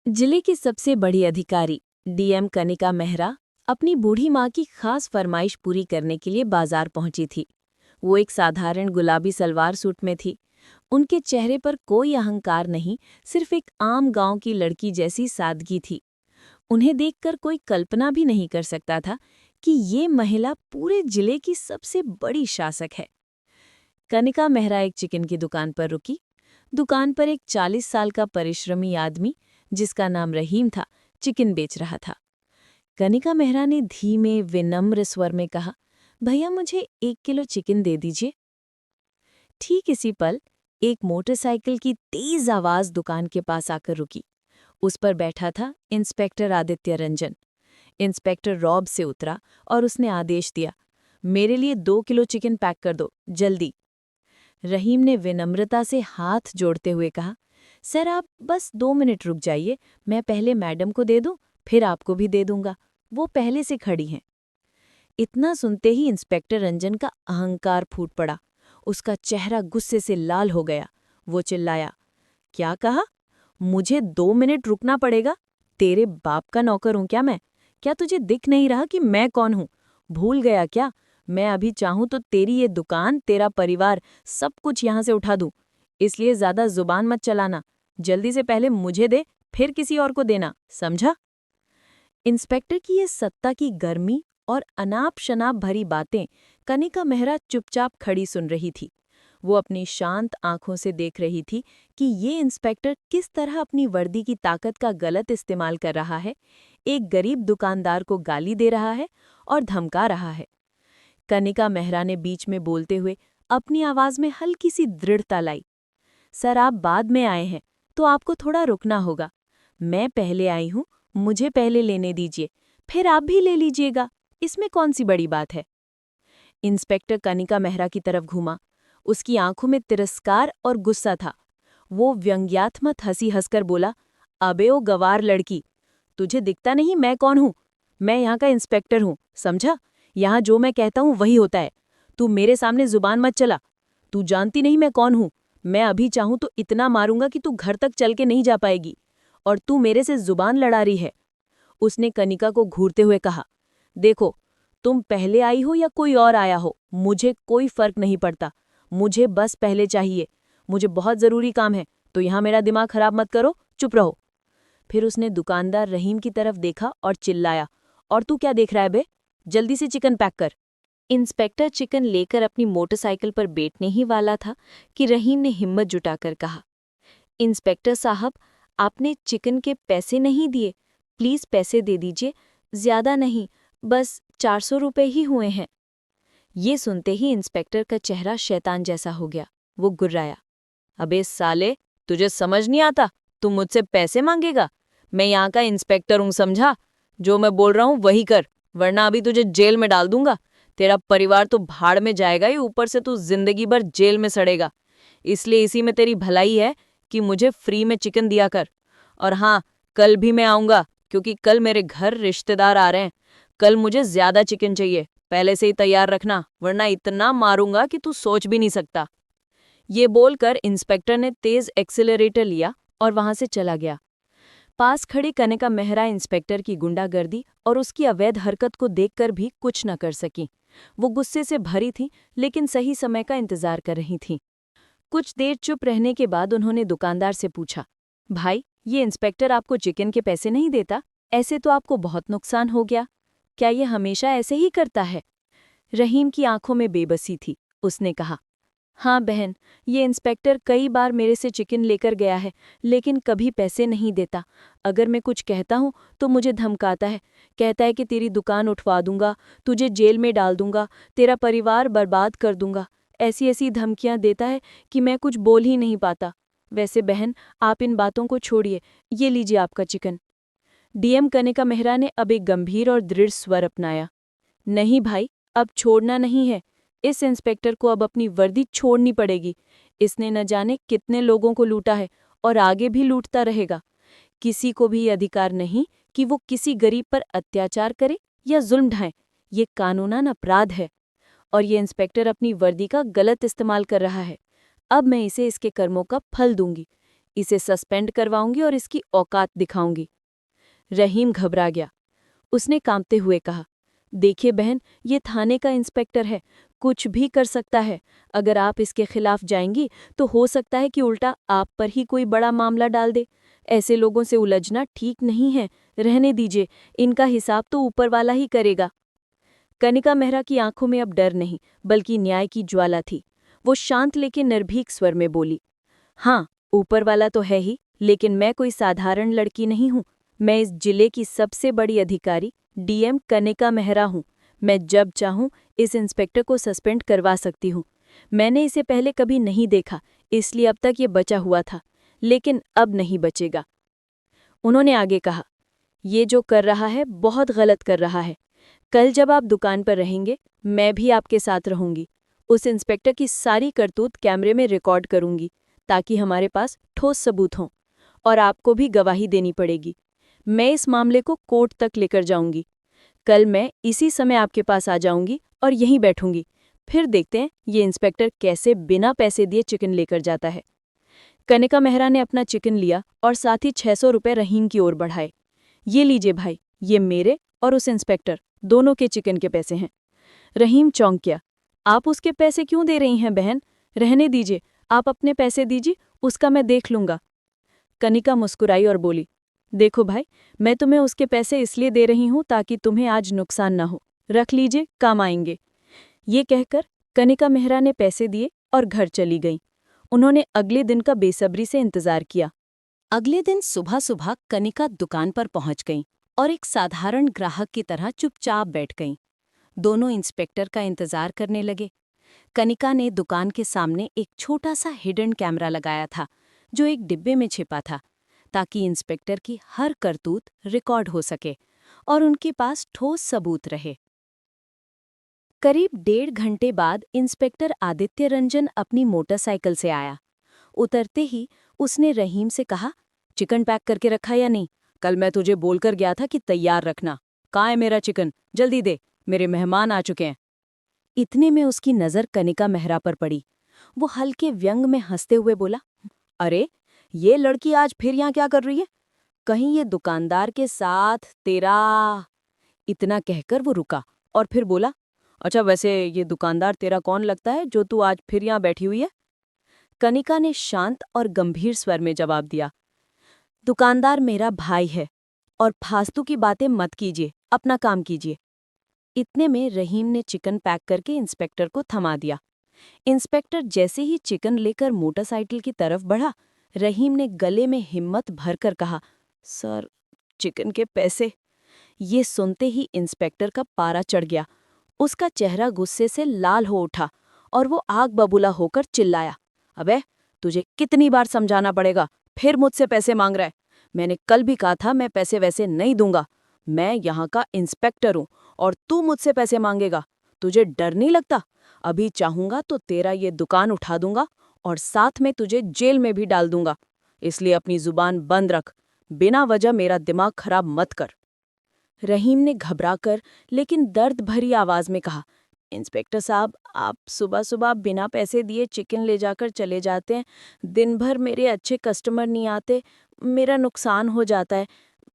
जिले की सबसे बड़ी अधिकारी डीएम कनिका मेहरा अपनी बूढ़ी माँ की खास फरमाइश पूरी करने के लिए बाजार पहुंची थी। वो एक साधारण गुलाबी सलवार सूट में थी। उनके चेहरे पर कोई अहंकार नहीं, सिर्फ एक आम गांव की लड़की जैसी सादगी थी। उन्हें देखकर कोई कल्पना भी नहीं कर सकता था कि ये महिला पूरे जिले की सबसे बड़ी शासक है। कनिका मेहरा एक चिकन की दुकान पर रुकी। दुकान पर एक 40 साल का परिश्रमी आदमी, जिसका नाम रहीम था, चिकन बेच रहा था। कनिका मेहरा ने धीमे विनम्र स्वर में कहा, भैया मुझे 1 किलो चिकन दे दीजिए। ठीक इसी पल एक मोटरसाइकिल की तेज आवाज दुकान के पास आकर रुकी। उस पर बैठा था इंस्पेक्टर आदित्य रंजन। इंस्पेक्टर रॉब से उतरा और उसने आदेश दिया, मेरे लिए 2 किलो चिकन पैक कर दो, जल्दी। रहीम ने विनम्रता से हाथ जोड़ते हुए कहा, सर आप बस 2 मिनट रुक जाइए, मैं पहले मैडम को दे दूं, फिर आपको भी दे दूंगा, वो पहले से खड़ी हैं। इतना सुनते ही इंस्पेक्टर रंजन का अहंकार फूट पड़ा। उसका चेहरा गुस्से से लाल हो गया। वो चिल्लाया, क्या कहा? मुझे 2 मिनट रुकना पड़ेगा? तेरे बाप का नौकर हूं क्या मैं? क्या तुझे दिख नहीं रहा कि मैं कौन हूं? भूल गया क्या? मैं अभी चाहूं तो तेरी ये दुकान, तेरा परिवार, सब कुछ यहां से उठा दूं। इसलिए ज्यादा जुबान मत चलाना। जल्दी से पहले मुझे दे, फिर किसी और को देना, समझा? इंस्पेक्टर की ये सत्ता की गर्मी और अनाप शनाप भरी बातें कनिका मेहरा चुपचाप खड़ी सुन रही थी। वो अपनी शांत आंखों से देख रही थी कि ये इंस्पेक्टर किस तरह अपनी वर्दी की ताकत का गलत इस्तेमाल कर रहा है, एक गरीब दुकानदार को गाली दे रहा है और धमका रहा है। कनिका मेहरा ने बीच में बोलते हुए अपनी आवाज में हल्की सी दृढ़ता लाई, सर आप बाद में आए हैं तो आपको थोड़ा रुकना होगा। मैं पहले आई हूं, मुझे पहले लेने दीजिए, फिर आप भी ले लीजिएगा, इसमें कौन सी बड़ी बात है? इंस्पेक्टर कनिका मेहरा की तरफ घूमा। उसकी आंखों में तिरस्कार और गुस्सा था। वो व्यंग्यात्मक हंसी हंसकर बोला, अबे ओ गवार लड़की, तुझे दिखता नहीं मैं कौन हूं? मैं यहाँ का इंस्पेक्टर हूं, समझा? यहाँ जो मैं कहता हूँ वही होता है। तू मेरे सामने जुबान मत चला। तू जानती नहीं मैं कौन हूं। मैं अभी चाहूं तो इतना मारूंगा कि तू घर तक चल के नहीं जा पाएगी। और तू मेरे से जुबान लड़ा रही है। उसने कनिका को घूरते हुए कहा, देखो, तुम पहले आई हो या कोई और आया हो, मुझे कोई फर्क नहीं पड़ता। मुझे बस पहले चाहिए। मुझे बहुत जरूरी काम है, तो यहाँ मेरा दिमाग खराब मत करो, चुप रहो। फिर उसने दुकानदार रहीम की तरफ देखा और चिल्लाया, और तू क्या देख रहा है बे? जल्दी से चिकन पैक कर। इंस्पेक्टर चिकन लेकर अपनी मोटरसाइकिल पर बैठने ही वाला था कि रहीम ने हिम्मत जुटाकर कहा, इंस्पेक्टर साहब, आपने चिकन के पैसे नहीं दिए, प्लीज पैसे दे दीजिए, ज्यादा नहीं, बस 400 रुपए ही हुए हैं। ये सुनते ही इंस्पेक्टर का चेहरा शैतान जैसा हो गया। वो गुर्राया, अबे साले, तुझे समझ नहीं आता? तू मुझसे पैसे मांगेगा? मैं यहाँ का इंस्पेक्टर हूँ, समझा? जो मैं बोल रहा हूँ वही कर, वरना अभी तुझे जेल में डाल दूंगा। तेरा परिवार तो भाड़ में जाएगा ही, ऊपर से तू जिंदगी भर जेल में सड़ेगा। इसलिए इसी में तेरी भलाई है कि मुझे फ्री में चिकन दिया कर। और हाँ, कल भी मैं आऊंगा, क्योंकि कल मेरे घर रिश्तेदार आ रहे हैं। कल मुझे ज्यादा चिकन चाहिए, पहले से ही तैयार रखना, वरना इतना मारूंगा कि तू सोच भी नहीं सकता। ये बोलकर इंस्पेक्टर ने तेज एक्सीलरेटर लिया और वहां से चला गया। पास खड़ी कनिका मेहरा इंस्पेक्टर की गुंडागर्दी और उसकी अवैध हरकत को देखकर भी कुछ न कर सकी। वो गुस्से से भरी थी, लेकिन सही समय का इंतजार कर रही थी। कुछ देर चुप रहने के बाद उन्होंने दुकानदार से पूछा, भाई, ये इंस्पेक्टर आपको चिकन के पैसे नहीं देता? ऐसे तो आपको बहुत नुकसान हो गया। क्या ये हमेशा ऐसे ही करता है? रहीम की आंखों में बेबसी थी। उसने कहा, हाँ बहन, ये इंस्पेक्टर कई बार मेरे से चिकन लेकर गया है, लेकिन कभी पैसे नहीं देता। अगर मैं कुछ कहता हूँ तो मुझे धमकाता है। कहता है कि तेरी दुकान उठवा दूंगा, तुझे जेल में डाल दूंगा, तेरा परिवार बर्बाद कर दूंगा। ऐसी ऐसी धमकियां देता है कि मैं कुछ बोल ही नहीं पाता। वैसे बहन, आप इन बातों को छोड़िए, ये लीजिए आपका चिकन। डीएम कनिका मेहरा ने अब एक गंभीर और दृढ़ स्वर अपनाया। नहीं भाई, अब छोड़ना नहीं है। इस इंस्पेक्टर को अब अपनी वर्दी छोड़नी पड़ेगी। इसने न जाने कितने लोगों को लूटा है और आगे भी लूटता रहेगा। किसी को भी ये अधिकार नहीं कि वो किसी गरीब पर अत्याचार करे या जुल्म ढाए। ये कानूनन अपराध है और ये इंस्पेक्टर अपनी वर्दी का गलत इस्तेमाल कर रहा है। अब मैं इसे इसके कर्मों का फल दूंगी। इसे सस्पेंड करवाऊंगी और इसकी औकात दिखाऊंगी। रहीम घबरा गया। उसने कांपते हुए कहा, देखिए बहन, ये थाने का इंस्पेक्टर है, कुछ भी कर सकता है। अगर आप इसके खिलाफ जाएंगी तो हो सकता है कि उल्टा आप पर ही कोई बड़ा मामला डाल दे। ऐसे लोगों से उलझना ठीक नहीं है, रहने दीजिए, इनका हिसाब तो ऊपर वाला ही करेगा। कनिका मेहरा की आंखों में अब डर नहीं, बल्कि न्याय की ज्वाला थी। वो शांत लेकिन निर्भीक स्वर में बोली, हाँ, ऊपर वाला तो है ही, लेकिन मैं कोई साधारण लड़की नहीं हूँ। मैं इस जिले की सबसे बड़ी अधिकारी डीएम कनिका मेहरा हूँ। मैं जब चाहूँ इस इंस्पेक्टर को सस्पेंड करवा सकती हूँ। मैंने इसे पहले कभी नहीं देखा, इसलिए अब तक ये बचा हुआ था, लेकिन अब नहीं बचेगा। उन्होंने आगे कहा, ये जो कर रहा है बहुत गलत कर रहा है। कल जब आप दुकान पर रहेंगे, मैं भी आपके साथ रहूंगी। उस इंस्पेक्टर की सारी करतूत कैमरे में रिकॉर्ड करूंगी, ताकि हमारे पास ठोस सबूत हों, और आपको भी गवाही देनी पड़ेगी। मैं इस मामले को कोर्ट तक लेकर जाऊंगी। कल मैं इसी समय आपके पास आ जाऊंगी और यहीं बैठूंगी। फिर देखते हैं ये इंस्पेक्टर कैसे बिना पैसे दिए चिकन लेकर जाता है। कनिका मेहरा ने अपना चिकन लिया और साथ ही 600 रुपये रहीम की ओर बढ़ाए। ये लीजिए भाई, ये मेरे और उस इंस्पेक्टर दोनों के चिकन के पैसे हैं। रहीम चौंक गया। आप उसके पैसे क्यों दे रही हैं बहन? रहने दीजिए, आप अपने पैसे दीजिए, उसका मैं देख लूंगा। कनिका मुस्कुराई और बोली, देखो भाई, मैं तुम्हें उसके पैसे इसलिए दे रही हूं ताकि तुम्हें आज नुकसान ना हो। रख लीजिए, काम आएंगे। ये कहकर कनिका मेहरा ने पैसे दिए और घर चली गईं। उन्होंने अगले दिन का बेसब्री से इंतजार किया। अगले दिन सुबह सुबह कनिका दुकान पर पहुंच गईं और एक साधारण ग्राहक की तरह चुपचाप बैठ गईं। दोनों इंस्पेक्टर का इंतजार करने लगे। कनिका ने दुकान के सामने एक छोटा सा हिडन कैमरा लगाया था, जो एक डिब्बे में छिपा था, ताकि इंस्पेक्टर की हर करतूत रिकॉर्ड हो सके और उनके पास ठोस सबूत रहे। करीब 1.5 घंटे बाद इंस्पेक्टर आदित्य रंजन अपनी मोटरसाइकिल से आया। उतरते ही उसने रहीम से कहा, चिकन पैक करके रखा या नहीं? कल मैं तुझे बोलकर गया था कि तैयार रखना। कहाँ है मेरा चिकन? जल्दी दे, मेरे मेहमान आ चुके हैं। इतने में उसकी नज़र कनिका मेहरा पर पड़ी। वो हल्के व्यंग में हंसते हुए बोला, अरे, ये लड़की आज फिर यहाँ क्या कर रही है? कहीं ये दुकानदार के साथ तेरा... इतना कहकर वो रुका और फिर बोला, अच्छा वैसे ये दुकानदार तेरा कौन लगता है जो तू आज फिर यहाँ बैठी हुई है? कनिका ने शांत और गंभीर स्वर में जवाब दिया, दुकानदार मेरा भाई है, और फालतू की बातें मत कीजिए, अपना काम कीजिए। इतने में रहीम ने चिकन पैक करके इंस्पेक्टर को थमा दिया। इंस्पेक्टर जैसे ही चिकन लेकर मोटरसाइकिल की तरफ बढ़ा, रहीम ने गले में हिम्मत भरकर कहा, सर, चिकन के पैसे। ये सुनते ही इंस्पेक्टर का पारा चढ़ गया। उसका चेहरा गुस्से से लाल हो उठा और वो आग बबूला होकर चिल्लाया, अबे, तुझे कितनी बार समझाना पड़ेगा? फिर मुझसे पैसे मांग रहा है? मैंने कल भी कहा था मैं पैसे वैसे नहीं दूंगा। मैं यहाँ का इंस्पेक्टर हूँ और तू मुझसे पैसे मांगेगा? तुझे डर नहीं लगता? अभी चाहूंगा तो तेरा ये दुकान उठा दूंगा और साथ में तुझे जेल में भी डाल दूंगा। इसलिए अपनी जुबान बंद रख, बिना वजह मेरा दिमाग खराब मत कर। रहीम ने घबराकर लेकिन दर्द भरी आवाज में कहा, इंस्पेक्टर साहब, आप सुबह सुबह बिना पैसे दिए चिकन ले जाकर चले जाते हैं। दिन भर मेरे अच्छे कस्टमर नहीं आते, मेरा नुकसान हो जाता है।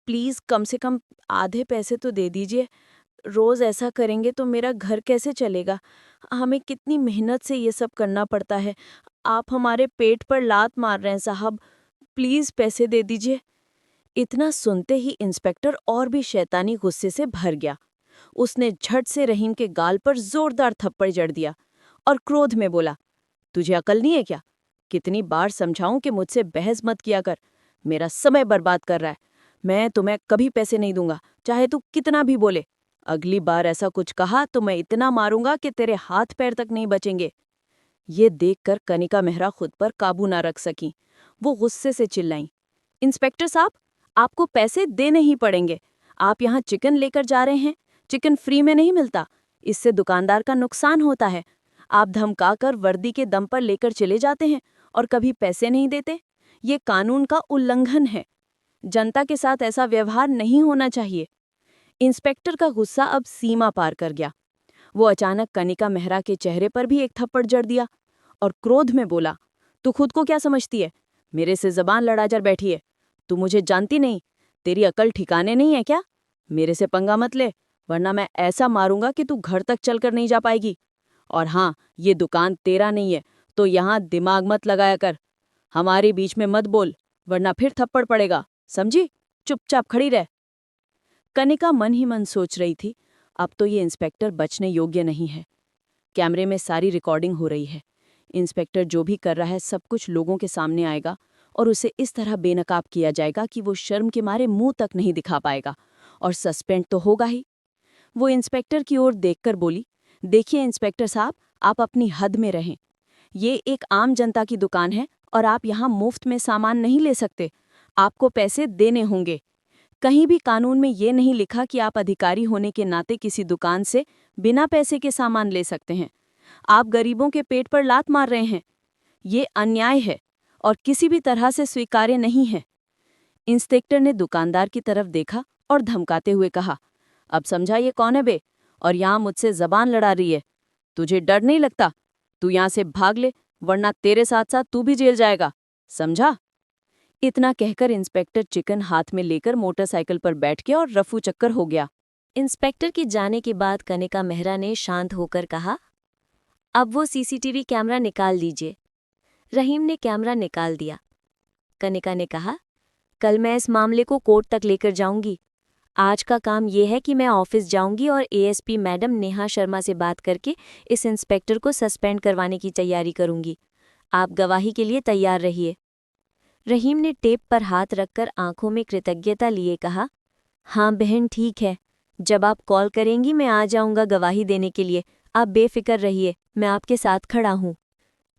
प्लीज़ कम से कम आधे पैसे तो दे दीजिए। रोज़ ऐसा करेंगे तो मेरा घर कैसे चलेगा? हमें कितनी मेहनत से ये सब करना पड़ता है। आप हमारे पेट पर लात मार रहे हैं साहब, प्लीज़ पैसे दे दीजिए। इतना सुनते ही इंस्पेक्टर और भी शैतानी गुस्से से भर गया। उसने झट से रहीम के गाल पर जोरदार थप्पड़ जड़ दिया और क्रोध में बोला, तुझे अकल नहीं है क्या? कितनी बार समझाऊं कि मुझसे बहस मत किया कर? मेरा समय बर्बाद कर रहा है। मैं तुम्हें कभी पैसे नहीं दूंगा, चाहे तू कितना भी बोले। अगली बार ऐसा कुछ कहा तो मैं इतना मारूंगा कि तेरे हाथ पैर तक नहीं बचेंगे। ये देखकर कनिका मेहरा खुद पर काबू ना रख सकी। वो गुस्से से चिल्लाईं, इंस्पेक्टर साहब, आपको पैसे देने ही पड़ेंगे। आप यहाँ चिकन लेकर जा रहे हैं, चिकन फ्री में नहीं मिलता, इससे दुकानदार का नुकसान होता है। आप धमकाकर वर्दी के दम पर लेकर चले जाते हैं और कभी पैसे नहीं देते। ये कानून का उल्लंघन है। जनता के साथ ऐसा व्यवहार नहीं होना चाहिए। इंस्पेक्टर का गुस्सा अब सीमा पार कर गया। वो अचानक कनिका मेहरा के चेहरे पर भी एक थप्पड़ जड़ दिया और क्रोध में बोला, तू खुद को क्या समझती है? मेरे से जबान लड़ाकर बैठी है। तू मुझे जानती नहीं? तेरी अकल ठिकाने नहीं है क्या? मेरे से पंगा मत ले, वरना मैं ऐसा मारूंगा कि तू घर तक चलकर नहीं जा पाएगी। और हाँ, ये दुकान तेरा नहीं है, तो यहाँ दिमाग मत लगाया कर। हमारे बीच में मत बोल, वरना फिर थप्पड़ पड़ेगा, समझी? चुपचाप खड़ी रह। कनिका मन ही मन सोच रही थी, अब तो ये इंस्पेक्टर बचने योग्य नहीं है। कैमरे में सारी रिकॉर्डिंग हो रही है। इंस्पेक्टर जो भी कर रहा है सब कुछ लोगों के सामने आएगा और उसे इस तरह बेनकाब किया जाएगा कि वो शर्म के मारे मुंह तक नहीं दिखा पाएगा, और सस्पेंड तो होगा ही। वो इंस्पेक्टर की ओर देखकर बोली, देखिए इंस्पेक्टर साहब, आप अपनी हद में रहें। ये एक आम जनता की दुकान है और आप यहाँ मुफ्त में सामान नहीं ले सकते, आपको पैसे देने होंगे। कहीं भी कानून में ये नहीं लिखा कि आप अधिकारी होने के नाते किसी दुकान से बिना पैसे के सामान ले सकते हैं। आप गरीबों के पेट पर लात मार रहे हैं। ये अन्याय है और किसी भी तरह से स्वीकार्य नहीं है। इंस्पेक्टर ने दुकानदार की तरफ देखा और धमकाते हुए कहा, अब समझा ये कौन है बे, और यहाँ मुझसे जबान लड़ा रही है? तुझे डर नहीं लगता? तू यहाँ से भाग ले, वरना तेरे साथ साथ तू भी जेल जाएगा, समझा? इतना कहकर इंस्पेक्टर चिकन हाथ में लेकर मोटरसाइकिल पर बैठ गया और रफू चक्कर हो गया। इंस्पेक्टर के जाने के बाद कनिका मेहरा ने शांत होकर कहा, अब वो सीसीटीवी कैमरा निकाल दीजिए। रहीम ने कैमरा निकाल दिया। कनिका ने कहा, कल मैं इस मामले को कोर्ट तक लेकर जाऊंगी। आज का काम यह है कि मैं ऑफिस जाऊंगी और एएसपी मैडम नेहा शर्मा से बात करके इस इंस्पेक्टर को सस्पेंड करवाने की तैयारी करूंगी। आप गवाही के लिए तैयार रहिए। रहीम ने टेप पर हाथ रखकर आंखों में कृतज्ञता लिए कहा, हाँ बहन ठीक है, जब आप कॉल करेंगी मैं आ जाऊंगा गवाही देने के लिए। आप बेफिक्र रहिए, मैं आपके साथ खड़ा हूँ।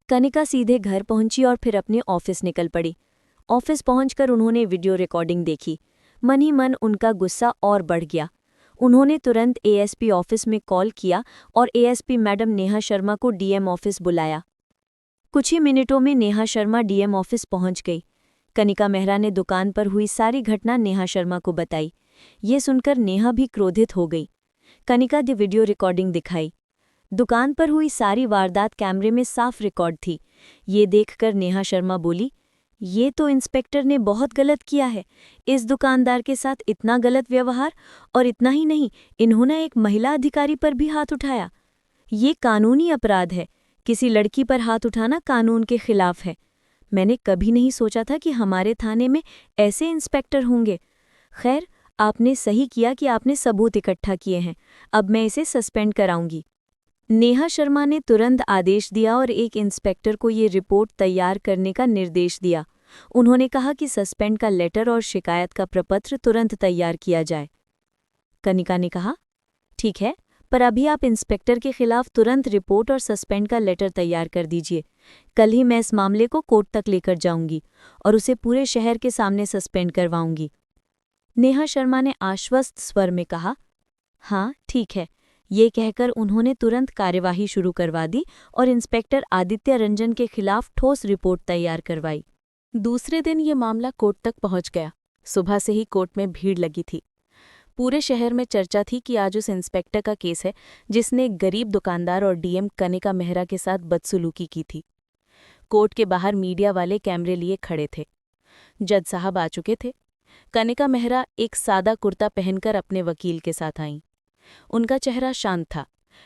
कनिका सीधे घर पहुंची और फिर अपने ऑफिस निकल पड़ी। ऑफिस पहुंचकर उन्होंने वीडियो रिकॉर्डिंग देखी। मन ही मन उनका गुस्सा और बढ़ गया। उन्होंने तुरंत एएसपी ऑफिस में कॉल किया और एएसपी मैडम नेहा शर्मा को डीएम ऑफिस बुलाया। कुछ ही मिनटों में नेहा शर्मा डीएम ऑफिस पहुंच गई। कनिका मेहरा ने दुकान पर हुई सारी घटना नेहा शर्मा को बताई। ये सुनकर नेहा भी क्रोधित हो गई। कनिका ने वीडियो रिकॉर्डिंग दिखाई। दुकान पर हुई सारी वारदात कैमरे में साफ रिकॉर्ड थी। ये देखकर नेहा शर्मा बोली, ये तो इंस्पेक्टर ने बहुत गलत किया है। इस दुकानदार के साथ इतना गलत व्यवहार, और इतना ही नहीं, इन्होंने एक महिला अधिकारी पर भी हाथ उठाया। ये कानूनी अपराध है। किसी लड़की पर हाथ उठाना कानून के खिलाफ है। मैंने कभी नहीं सोचा था कि हमारे थाने में ऐसे इंस्पेक्टर होंगे। खैर, आपने सही किया कि आपने सबूत इकट्ठा किए हैं। अब मैं इसे सस्पेंड कराऊंगी। नेहा शर्मा ने तुरंत आदेश दिया और एक इंस्पेक्टर को ये रिपोर्ट तैयार करने का निर्देश दिया। उन्होंने कहा कि सस्पेंड का लेटर और शिकायत का प्रपत्र तुरंत तैयार किया जाए। कनिका ने कहा, ठीक है, पर अभी आप इंस्पेक्टर के खिलाफ तुरंत रिपोर्ट और सस्पेंड का लेटर तैयार कर दीजिए। कल ही मैं इस मामले को कोर्ट तक लेकर जाऊंगी और उसे पूरे शहर के सामने सस्पेंड करवाऊंगी। नेहा शर्मा ने आश्वस्त स्वर में कहा, हाँ ठीक है। ये कहकर उन्होंने तुरंत कार्यवाही शुरू करवा दी और इंस्पेक्टर आदित्य रंजन के खिलाफ ठोस रिपोर्ट तैयार करवाई। दूसरे दिन ये मामला कोर्ट तक पहुंच गया। सुबह से ही कोर्ट में भीड़ लगी थी। पूरे शहर में चर्चा थी कि आज उस इंस्पेक्टर का केस है जिसने एक गरीब दुकानदार और डीएम कनिका मेहरा के साथ बदसलूकी की थी। कोर्ट के बाहर मीडिया वाले कैमरे लिए खड़े थे। जज साहब आ चुके थे। कनिका मेहरा एक सादा कुर्ता पहनकर अपने वकील के साथ आईं। उनका चेहरा शांत था,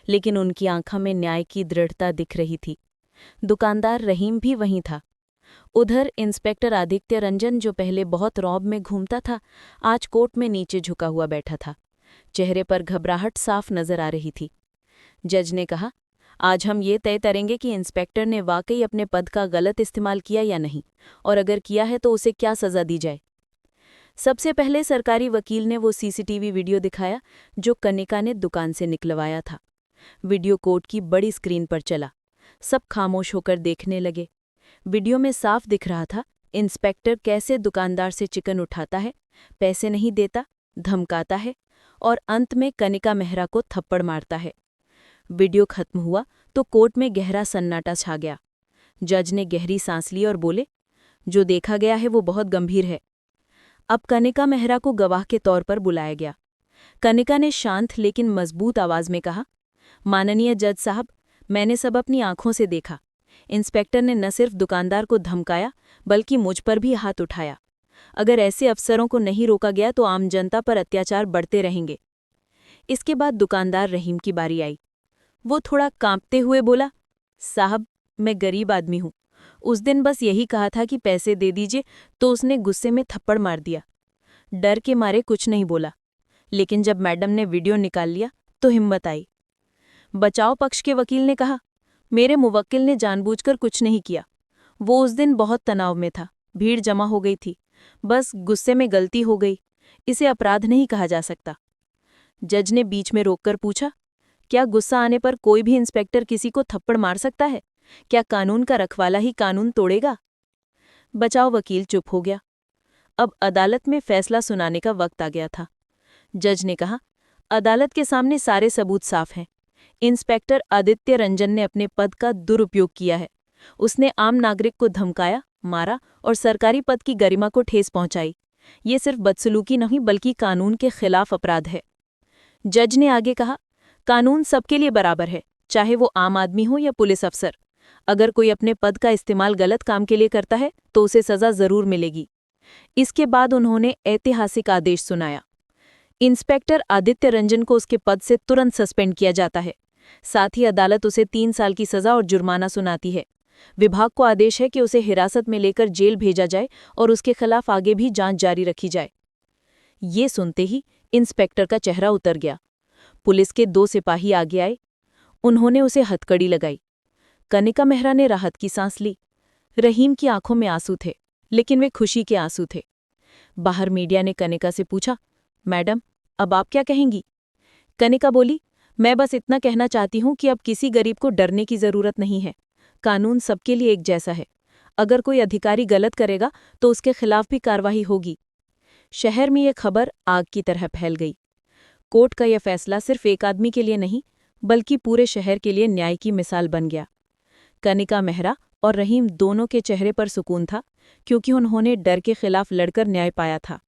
लेकिन उनकी आंखों में न्याय की दृढ़ता दिख रही थी। दुकानदार रहीम भी वहीं था। उधर इंस्पेक्टर आदित्य रंजन, जो पहले बहुत रौब में घूमता था, आज कोर्ट में नीचे झुका हुआ बैठा था। चेहरे पर घबराहट साफ नजर आ रही थी। जज ने कहा, आज हम ये तय करेंगे कि इंस्पेक्टर ने वाकई अपने पद का गलत इस्तेमाल किया या नहीं, और अगर किया है तो उसे क्या सजा दी जाए। सबसे पहले सरकारी वकील ने वो सीसीटीवी वीडियो दिखाया जो कनिका ने दुकान से निकलवाया था। वीडियो कोर्ट की बड़ी स्क्रीन पर चला। सब खामोश होकर देखने लगे। वीडियो में साफ दिख रहा था इंस्पेक्टर कैसे दुकानदार से चिकन उठाता है, पैसे नहीं देता, धमकाता है और अंत में कनिका मेहरा को थप्पड़ मारता है। वीडियो खत्म हुआ तो कोर्ट में गहरा सन्नाटा छा गया। जज ने गहरी सांस ली और बोले, जो देखा गया है वो बहुत गंभीर है। अब कनिका मेहरा को गवाह के तौर पर बुलाया गया। कनिका ने शांत लेकिन मजबूत आवाज में कहा, माननीय जज साहब, मैंने सब अपनी आंखों से देखा। इंस्पेक्टर ने न सिर्फ दुकानदार को धमकाया बल्कि मुझ पर भी हाथ उठाया। अगर ऐसे अफसरों को नहीं रोका गया तो आम जनता पर अत्याचार बढ़ते रहेंगे। इसके बाद दुकानदार रहीम की बारी आई। वो थोड़ा कांपते हुए बोला, साहब, मैं गरीब आदमी हूं। उस दिन बस यही कहा था कि पैसे दे दीजिए तो उसने गुस्से में थप्पड़ मार दिया। डर के मारे कुछ नहीं बोला, लेकिन जब मैडम ने वीडियो निकाल लिया तो हिम्मत आई। बचाव पक्ष के वकील ने कहा, मेरे मुवक्किल ने जानबूझकर कुछ नहीं किया। वो उस दिन बहुत तनाव में था, भीड़ जमा हो गई थी, बस गुस्से में गलती हो गई। इसे अपराध नहीं कहा जा सकता। जज ने बीच में रोककर पूछा, क्या गुस्सा आने पर कोई भी इंस्पेक्टर किसी को थप्पड़ मार सकता है? क्या कानून का रखवाला ही कानून तोड़ेगा? बचाव वकील चुप हो गया। अब अदालत में फैसला सुनाने का वक्त आ गया था। जज ने कहा, अदालत के सामने सारे सबूत साफ हैं। इंस्पेक्टर आदित्य रंजन ने अपने पद का दुरुपयोग किया है। उसने आम नागरिक को धमकाया, मारा और सरकारी पद की गरिमा को ठेस पहुंचाई। ये सिर्फ बदसलूकी नहीं बल्कि कानून के खिलाफ अपराध है। जज ने आगे कहा, कानून सबके लिए बराबर है, चाहे वो आम आदमी हो या पुलिस अफसर। अगर कोई अपने पद का इस्तेमाल गलत काम के लिए करता है तो उसे सजा जरूर मिलेगी। इसके बाद उन्होंने ऐतिहासिक आदेश सुनाया। इंस्पेक्टर आदित्य रंजन को उसके पद से तुरंत सस्पेंड किया जाता है। साथ ही अदालत उसे 3 साल की सजा और जुर्माना सुनाती है। विभाग को आदेश है कि उसे हिरासत में लेकर जेल भेजा जाए और उसके खिलाफ आगे भी जांच जारी रखी जाए। ये सुनते ही इंस्पेक्टर का चेहरा उतर गया। पुलिस के 2 सिपाही आगे आए। उन्होंने उसे हथकड़ी लगाई। कनिका मेहरा ने राहत की सांस ली। रहीम की आंखों में आंसू थे, लेकिन वे खुशी के आंसू थे। बाहर मीडिया ने कनिका से पूछा, मैडम, अब आप क्या कहेंगी? कनिका बोली, मैं बस इतना कहना चाहती हूं कि अब किसी गरीब को डरने की जरूरत नहीं है। कानून सबके लिए एक जैसा है। अगर कोई अधिकारी गलत करेगा तो उसके खिलाफ भी कार्रवाई होगी। शहर में यह खबर आग की तरह फैल गई। कोर्ट का यह फैसला सिर्फ एक आदमी के लिए नहीं बल्कि पूरे शहर के लिए न्याय की मिसाल बन गया। कनिका मेहरा और रहीम दोनों के चेहरे पर सुकून था, क्योंकि उन्होंने डर के खिलाफ लड़कर न्याय पाया था।